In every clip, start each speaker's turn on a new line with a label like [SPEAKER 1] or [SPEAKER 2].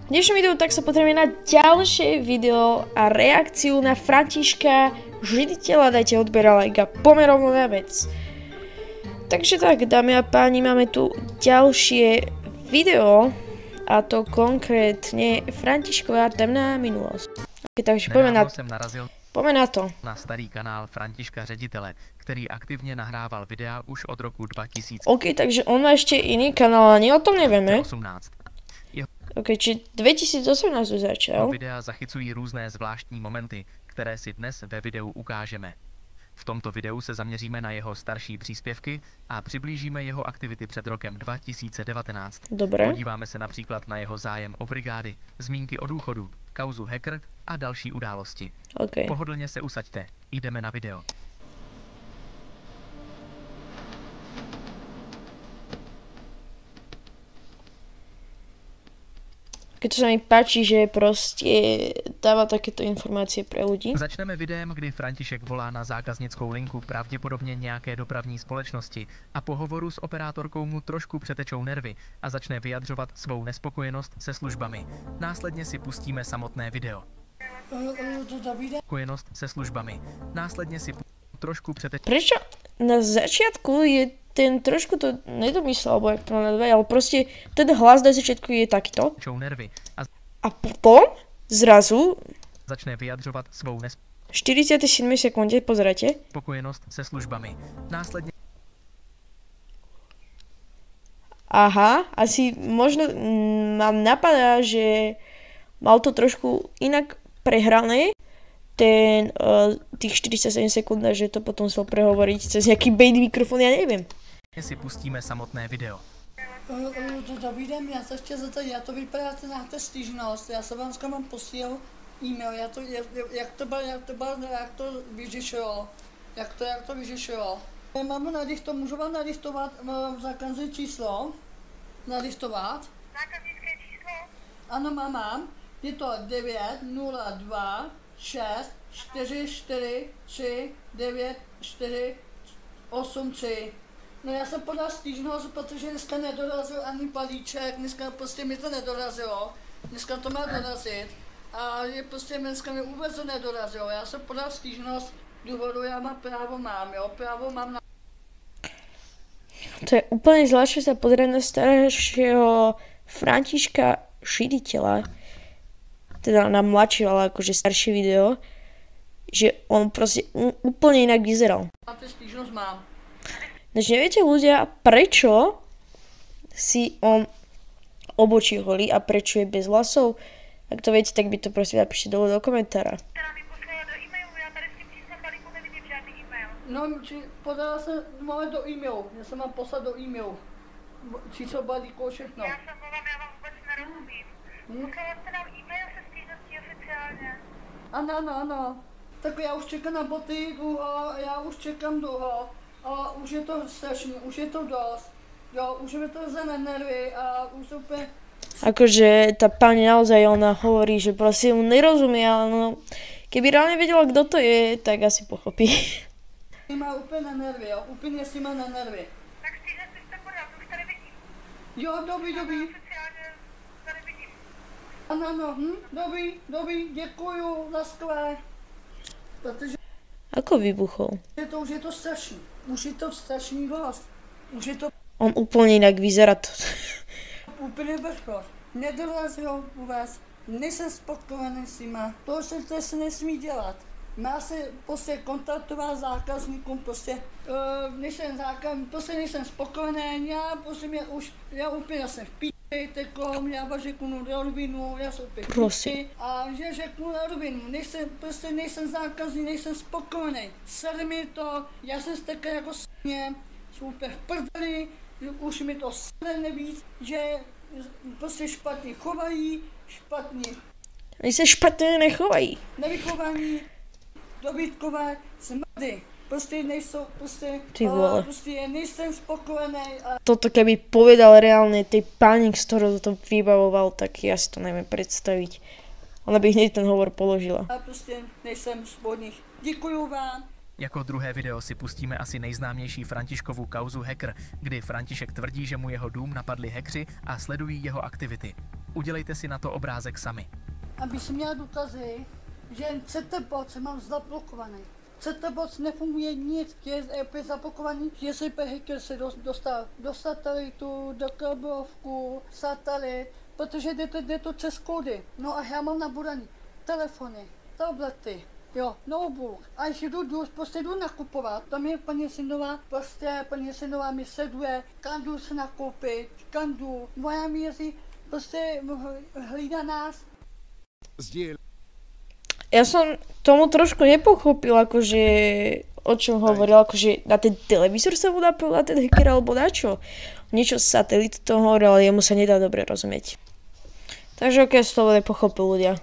[SPEAKER 1] V dnešnom videu tak sa potrebujeme na ďalšie video a reakciu na Františka Židiteľa. Dajte odber a like a poďme rovno na vec. Takže tak, dámy a páni, máme tu ďalšie video a to konkrétne Františková temná minulosť. Okay, takže poďme na to.
[SPEAKER 2] Na starý kanál Františka Ředitele, který aktivně nahrával videa už od roku 2000.
[SPEAKER 1] OK, takže on má ešte iný kanál, ani o tom nevieme.
[SPEAKER 2] 18.
[SPEAKER 1] OK, či 2018 začal.
[SPEAKER 2] Videa zachycují různé zvláštní momenty, které si dnes ve videu ukážeme. V tomto videu se zaměříme na jeho starší příspěvky a přiblížíme jeho aktivity před rokem 2019.
[SPEAKER 1] Dobre.
[SPEAKER 2] Podíváme se například na jeho zájem o brigády, zmínky o důchodu, kauzu hacker a další události.
[SPEAKER 1] Okay.
[SPEAKER 2] Pohodlně se usaďte, jdeme na video.
[SPEAKER 1] Keď sa mi páči, že proste dáva takéto informácie pre ľudí.
[SPEAKER 2] Začneme videem, kdy František volá na zákaznickou linku pravděpodobně nějaké dopravní společnosti a po hovoru s operátorkou mu trošku přetečou nervy a začne vyjadřovat svou nespokojenost se službami. Následně si pustíme samotné video. Spokojenost se službami. Následně si trošku přetečou...
[SPEAKER 1] Prečo na začiatku je ten trošku to nedomyslel, alebo jak to nazvať, ale proste ten hlas na začiatku je takýto.
[SPEAKER 2] Nervy
[SPEAKER 1] a potom zrazu
[SPEAKER 2] začne vyjadřovat svou
[SPEAKER 1] 47 sekunde, pozerajte.
[SPEAKER 2] Spokojenost se službami. Následně
[SPEAKER 1] aha, asi možno mám napadá, že mal to trošku inak prehrané, ten tých 47 sekúnd, že to potom chcel prehovoriť cez nejaký bejný mikrofon, ja neviem.
[SPEAKER 2] Si pustíme samotné video.
[SPEAKER 3] Dobrý den, já se ještě zeptat, já to vypadáte na té stížnost, já jsem vám mám posílal e-mail, jak to vyřešilo, jak to vyřešilo. Mám můžu vám nadiktovat zákazní číslo, nadiktovat?
[SPEAKER 4] Zákaznické číslo?
[SPEAKER 3] Ano, mám, je to 902 6 4 4 3 9 4 8 3. No já jsem podal stížnost, protože dneska nedorazil ani balíček, dneska prostě mi to nedorazilo, dneska to má dorazit a je prostě dneska mi vůbec to nedorazilo, já jsem podal stížnost, důvodu já mám právo mám na...
[SPEAKER 1] To je úplne zvláštne sa pozrieť na staršieho Františka Židiteľa, teda na mladšie, ale akože staršie video, že on proste úplne inak vyzeral.
[SPEAKER 3] Na tú stížnosť mám.
[SPEAKER 1] Takže neviete ľudia, prečo si on obočí holí a prečo je bez vlasov? Ak to viete, tak by to prosím napíšte dole do komentára.
[SPEAKER 4] Teda mi poslala do e-mailu, já tady s tím číslem balíku nevidím žádný e-mail.
[SPEAKER 3] No, podala jsem máme do e-mailu, já jsem vám poslal do e-mailu. Číslo balíku, všechno.
[SPEAKER 4] Já jsem vám vůbec nerozumím. Poslala jste nám e-mail se stížností oficiálně?
[SPEAKER 3] Ano. Tak já už čekám na boty dlouho, a už je to strašný, už je to dost. Jo, už je to za nervy a už úplně...
[SPEAKER 1] Akože tá pani naozaj, ona hovorí, že proste mu nerozumie, ale no, keby reálne vedela, kto to je, tak asi pochopí.
[SPEAKER 3] Má úplně na nervy, jo, úplně si má na nervy.
[SPEAKER 4] Tak stížnosti jste podal, to už tady vidím.
[SPEAKER 3] Jo, dobrý.
[SPEAKER 4] Oficiálně tady vidím.
[SPEAKER 3] Ano, dobrý, děkuju, laskové. Protože...
[SPEAKER 1] Ako vybuchol?
[SPEAKER 3] Už je to strašný. Už je to strašný hlas. Už je to...
[SPEAKER 1] On úplne inak vyzerá to.
[SPEAKER 3] Úplně vrchol. Nedorazil vůbec. Nejsem spokojený s nima. To se nesmí dělat. Má se prostě kontaktovat zákazníkům, prostě nejsem spokojený, já úplně jsem v píči, tekom, já vám řeknu na rovinu, já jsem úplně v píči a že řeknu na rovinu, nejsem zákazník, nejsem spokojený, sere mi to, já jsem stekl jako sně, jsem úplně v prdeli, už mi to sere nevíc, že prostě špatně chovají,
[SPEAKER 1] Oni sa špatne nechovají.
[SPEAKER 3] Nevychovaní, dobytkové, smrdy. Prostě nejsou, nejsem spokojený.
[SPEAKER 1] Toto keby povedal reálne tej pani, z ktorou to vybavoval, tak ja si to neviem predstaviť. Ona by hneď ten hovor položila.
[SPEAKER 3] A prostě nejsem spodných. Děkuju vám,
[SPEAKER 2] Jako druhé video si pustíme asi nejznámější Františkovu kauzu Hacker, kdy František tvrdí, že mu jeho dům napadli hackři a sledují jeho aktivity. Udělejte si na to obrázek sami.
[SPEAKER 3] Aby si měla důkazy, že CTBot mám zablokovaný. CTBot nefunguje nic, je zablokovaný, že si hacker se do satelitu, do kablovku, satelit, protože jde to přes kódy. No a já mám nabudaný telefony, tablety, jo, notebook. A když jdu nakupovat, tam je paní synová mi sleduje, kam jdu se nakoupit, kam jdu, moja měří, hlídá nás.
[SPEAKER 1] Ja som tomu trošku nepochopil, akože o čom hovoril, akože na ten televízor sa mu napil na ten hacker alebo na čo. Niečo z satelitu to hovoril, ale jemu sa nedá dobre rozumieť. Takže ok, z toho nepochopil ľudia.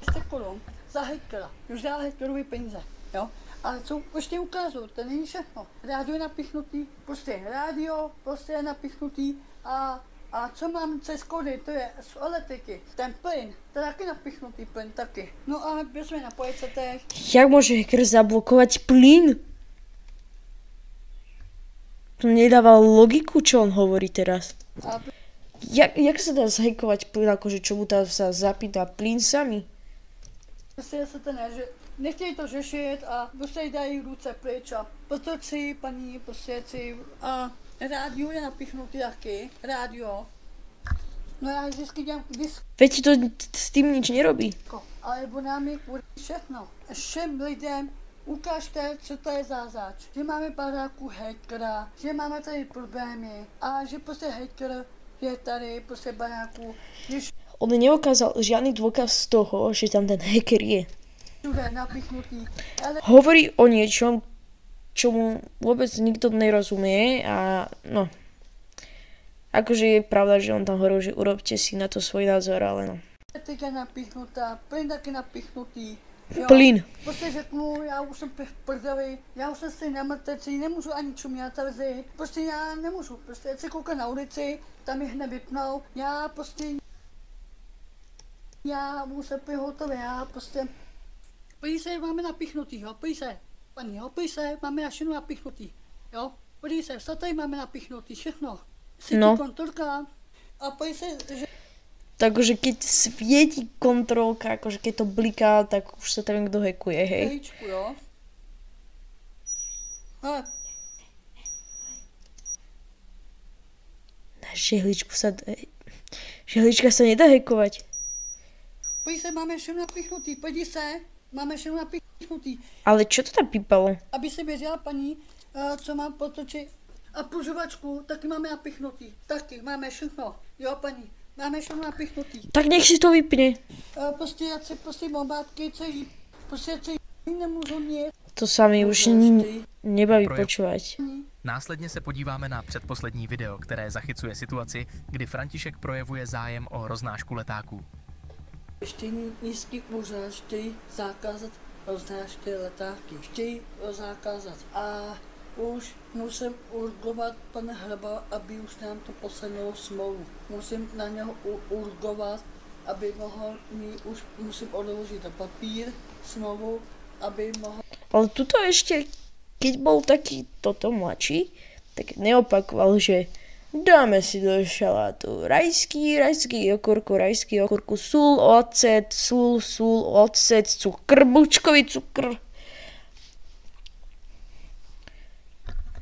[SPEAKER 3] 200 korun za hackera, už dá hackerovi peníze, jo. Ale co ještě ukážu, to není všechno. Rádio je napichnutý, rádio je napichnutý a co mám přes kody, to je z elektriky. Ten plyn, to je taky napichnutý plyn, taky. No a byl jsme napojit se teď.
[SPEAKER 1] Jak môže hacker zablokovať plyn? To nedáva logiku, čo on hovorí teraz. Jak sa dá zhackovať plyn, akože čo mu tam sa zapíta plyn sami?
[SPEAKER 3] Prostě se to ne, že nechtějí to řešit a prostě dají ruce pryč a potoci, paní, prostě a rádio je napichnutý taky, rádio. No já vždycky dělám disko,
[SPEAKER 1] Veď to s tým nič nerobí.
[SPEAKER 3] alebo nám je kvůli všechno. Všem lidem ukážte, co to je zázač. Že máme baráku hackera, že máme tady problémy a že prostě hacker je tady prostě baráku, když
[SPEAKER 1] On neukázal žiadny dôkaz z toho, že tam ten hacker je.
[SPEAKER 3] všude napichnutý. Ale
[SPEAKER 1] Hovorí o niečom, čomu vôbec nikto nerozumie a no. Akože je pravda, že on tam hovoril, že urobte si na to svoj názor, ale no.
[SPEAKER 3] elektrika je napichnutá, plyn taky napichnutý. Jo.
[SPEAKER 1] Plyn.
[SPEAKER 3] Prostě řeknu, já už jsem v prdeli, já už jsem si na mrteci, nemůžu ani čumět na televizi, prostě já nemůžu, prostě já si koukám na ulici, tam je hned vypnou, já musím být hotový, já prostě, plíse máme napichnutý, jo, plíse, paní, jo, plíse máme všechno napichnutý, jo, plíse, satej máme napichnutý, všechno,
[SPEAKER 1] No.
[SPEAKER 3] kontrolka a plíse, že
[SPEAKER 1] Takže keď svieti kontrolka, akože keď to bliká, tak už sa tam niekto hackuje, hej.
[SPEAKER 3] Hejčku, jo. Ale
[SPEAKER 1] Na žehlička sa nedá hackovať.
[SPEAKER 3] pojď se, máme všechno napichnutý, pojď se, máme všechno napichnutý.
[SPEAKER 1] Ale čo to tam pípalo?
[SPEAKER 3] Aby si věřila paní, co mám potočit. A pružovačku taky máme napichnutý, taky máme všechno, jo paní, máme všechno napichnutý.
[SPEAKER 1] Tak nech si to vypne.
[SPEAKER 3] Prostě já si prostě bombátky celý, prostě celý nemůžu nic.
[SPEAKER 1] To sa mi už nebaví počúvať.
[SPEAKER 2] Následně se podíváme na předposlední video, které zachycuje situaci, kdy František projevuje zájem o roznášku letáků.
[SPEAKER 3] Ještě nízký úřad chtějí zakázat roznášky letáky, chtějí zakázat. A už musím urgovat pana Hraba, aby už nám to poslal smlouvu. Musím na něho urgovat, aby mohl už musím odložit na papír smlouvu, aby mohl.
[SPEAKER 1] Ale tuto ešte, keď bol taký toto mladší, tak neopakoval, že dáme si do šalátu rajský okurku, sůl, ocet, sůl, ocet, cukr, bučkový cukr.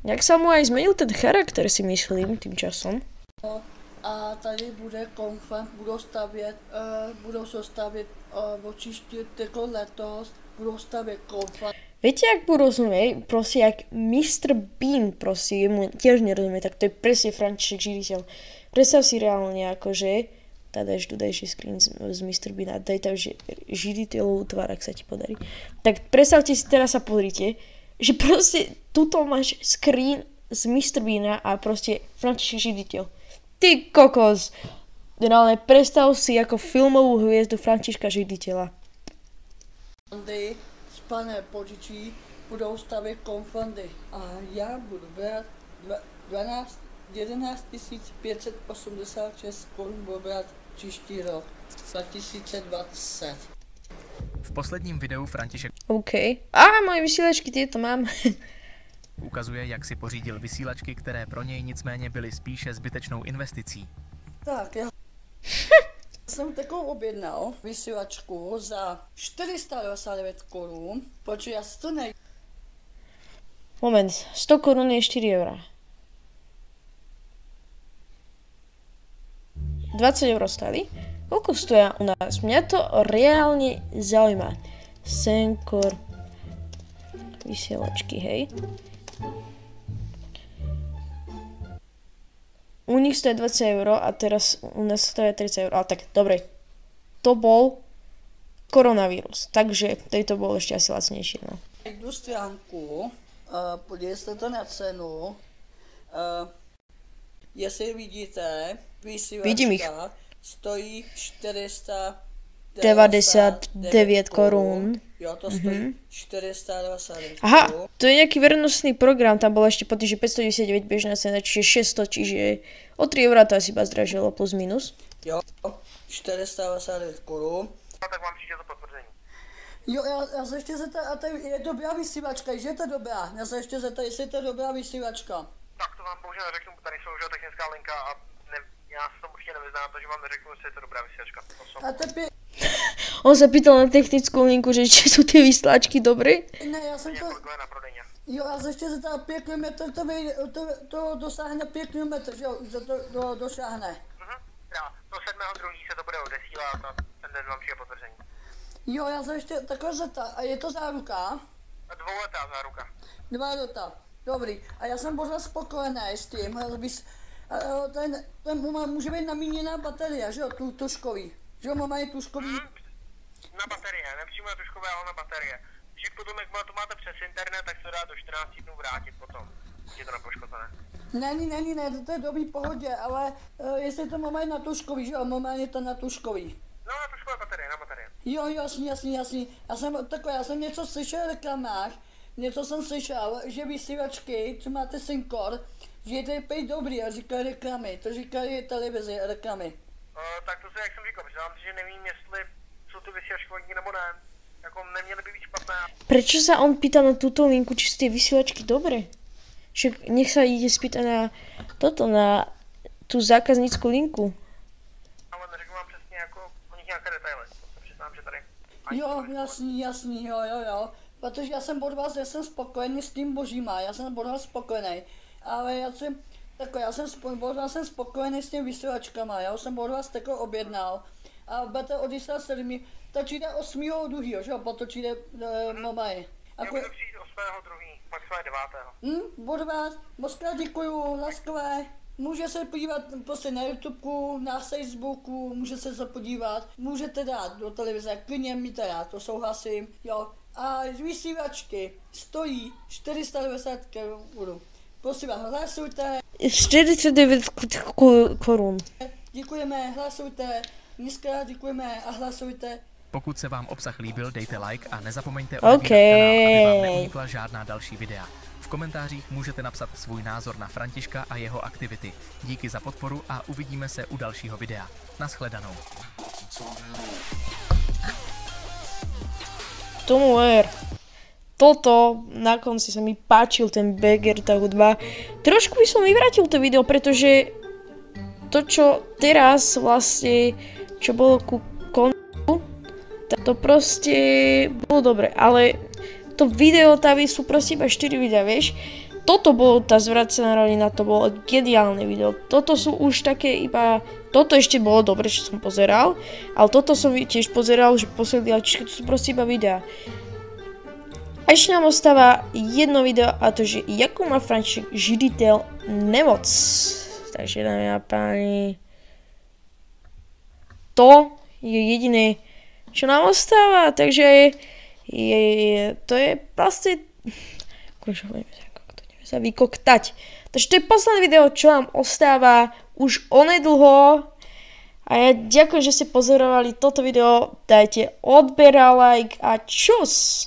[SPEAKER 1] Jak sa mu aj zmenil ten charakter, si myslím, tým časom.
[SPEAKER 3] A tady bude konfa, budou se stavět očiště teko letos, budou stavět konfa.
[SPEAKER 1] Viete, ak mu rozumie, proste, jak Mr. Bean, proste, jemu tiež nerozumie, tak to je presne František Židiteľ. Predstav si reálne, akože, daj screen z Mr. Beana, daj tam Židiteľovú tvár, ak sa ti podarí. Tak predstavte si, teraz sa pozrite, že proste tuto máš screen z Mr. Beana a proste František Židiteľ. Ty kokos! Reálne, predstav si ako filmovú hviezdu Františka Židiteľa.
[SPEAKER 3] Pane požičí, budou stavět konfandy a já budu brát 11 586 korun budu brát příští rok, 2020.
[SPEAKER 2] V posledním videu František
[SPEAKER 1] OK. Moje vysílačky, tieto mám.
[SPEAKER 2] ukazuje, jak si pořídil vysílačky, které pro něj nicméně byly spíše zbytečnou investicí.
[SPEAKER 3] Tak, já jsem takovou objednal vysílačku za 499 korun, protože já si to ne...
[SPEAKER 1] Moment, 100 korun je 4 eurá. 20 eur stáli. Koľko stoja u nás? Mňa to reálne zaujíma. Senkor. Vysielačky, hej. U nich stojí 20 eur a teraz u nás stojí 30 eur. Ale tak, dobre. To bol koronavírus. Takže to bol ešte asi lacnejšie, no.
[SPEAKER 3] Jdu stránku, podívejte to na cenu. Jestli vidíte, vysílačka stojí 499
[SPEAKER 1] korún.
[SPEAKER 3] Jo, to stojí 429.
[SPEAKER 1] Aha, to je nejaký vernostný program, tam bolo ešte potom, že 599 bežná cena, čiže 600, čiže o 3 eurá to asi iba zdražilo, plus minus.
[SPEAKER 3] Jo, 429 korun.
[SPEAKER 4] No tak vám přijde to potvrzení.
[SPEAKER 3] Jo, já se ještě zeptám, a to je dobrá vysílačka, že je to dobrá? Já se ještě zeptám, jestli je to dobrá vysílačka.
[SPEAKER 4] Tak to vám bohužel neřeknu, tady jsou už technická linka a já se tomu určitě nevyznám, takže vám neřeknu, jestli je to dobrá vysílačka.
[SPEAKER 3] A teď
[SPEAKER 1] On sa pýtal na technickú linku, že či sú tie vyslačky dobré.
[SPEAKER 3] ne, já jsem to...
[SPEAKER 4] Kolegové na prodejně.
[SPEAKER 3] Jo, já se ještě zeptám, 5 km to dosáhne 5 km, že jo, to dosáhne.
[SPEAKER 4] Do 7.2. se to bude odesílat a ten den vám přijde potvrzení.
[SPEAKER 3] Jo, já se ještě takhle zeptám, a je to záruka?
[SPEAKER 4] Dvouletá záruka.
[SPEAKER 3] 2 leta, dobrý. A já jsem pořád spokojený s tím, ten může být namíněná baterie, že jo, tuškový. Že jo, má je tuškový.
[SPEAKER 4] Na baterie, nepřímo na tuškové, ale na baterie. Že potom, jak to máte přes internet, tak se to dá do 14 dnů vrátit potom. Je to nepoškozené.
[SPEAKER 3] Ne, to je dobrý pohodě, ale jestli to má na tuškový, že jo, normálně to na tuškový.
[SPEAKER 4] No, na tuškové baterie, na baterie.
[SPEAKER 3] Jo, jasný. Já jsem něco slyšel v reklamách, něco jsem slyšel, že vysílačky, co máte Syncor, že je to je dobrý a říkají reklamy, to říkají televize reklamy.
[SPEAKER 4] Tak to se, jak jsem říkal, přiznám si, že nevím, jestli jsou ty vysílačky hodní nebo ne. Jako neměly by být špatné.
[SPEAKER 1] Prečo sa on pýta na túto linku, či sú tie vysielačky dobré? Však nech sa ide spýtať na toto, na tú zákaznícku linku.
[SPEAKER 4] Ale neřeknu vám přesně jako o nich nějaké detaily. To se přiznám, že tady.
[SPEAKER 3] Jo, jasný, jo. Protože já jsem od vás, já jsem spokojený s tím božíma, já jsem od vás spokojený. Ale já jsem spokojený s těmi vysílačkama, já už jsem od vás takhle objednal. A budete odesílat 7. Točíte 8.2., že jo, potočíte mobile.
[SPEAKER 4] Já budu přijít 8.2., maximálně 9.
[SPEAKER 3] Od vás, moc krát děkuju, laskové. Může se podívat prostě na YouTubeku, na Facebooku, může se podívat, můžete dát do televize, klidně mi to dát, to souhlasím, jo. A vysílačky stojí 490 korun. Prosím vás, hlasujte.
[SPEAKER 1] 49 korun.
[SPEAKER 3] Děkujeme, hlasujte. Dneska děkujeme a hlasujte.
[SPEAKER 2] Pokud se vám obsah líbil, dejte like a nezapomeňte odebírat kanál, aby vám neunikla žádná další videa. V komentářích můžete napsat svůj názor na Františka a jeho aktivity. Díky za podporu a uvidíme se u dalšího videa. Naschledanou.
[SPEAKER 1] Tomu ver. Toto, na konci sa mi páčil ten banger, tá hudba. Trošku by som vyvrátil to video, pretože to, čo teraz vlastne, čo bolo ku koncu, to proste bolo dobre, ale to video, tam sú proste iba 4 videa, vieš. Toto bolo tá zvracená rovina, to bolo geniálne video. Toto sú už také iba, toto ešte bolo dobre, čo som pozeral, ale toto som tiež pozeral, že posledný, čiže to sú proste iba videa. A ešte nám ostáva jedno video a to, že jakú má František židitel nemoc. Takže dámy a páni, to je jediné, čo nám ostáva, takže to je proste, sa vykoktať. Takže to je posledné video, čo nám ostáva už onedlho. A ja ďakujem, že ste pozorovali toto video, dajte odber a like a čus!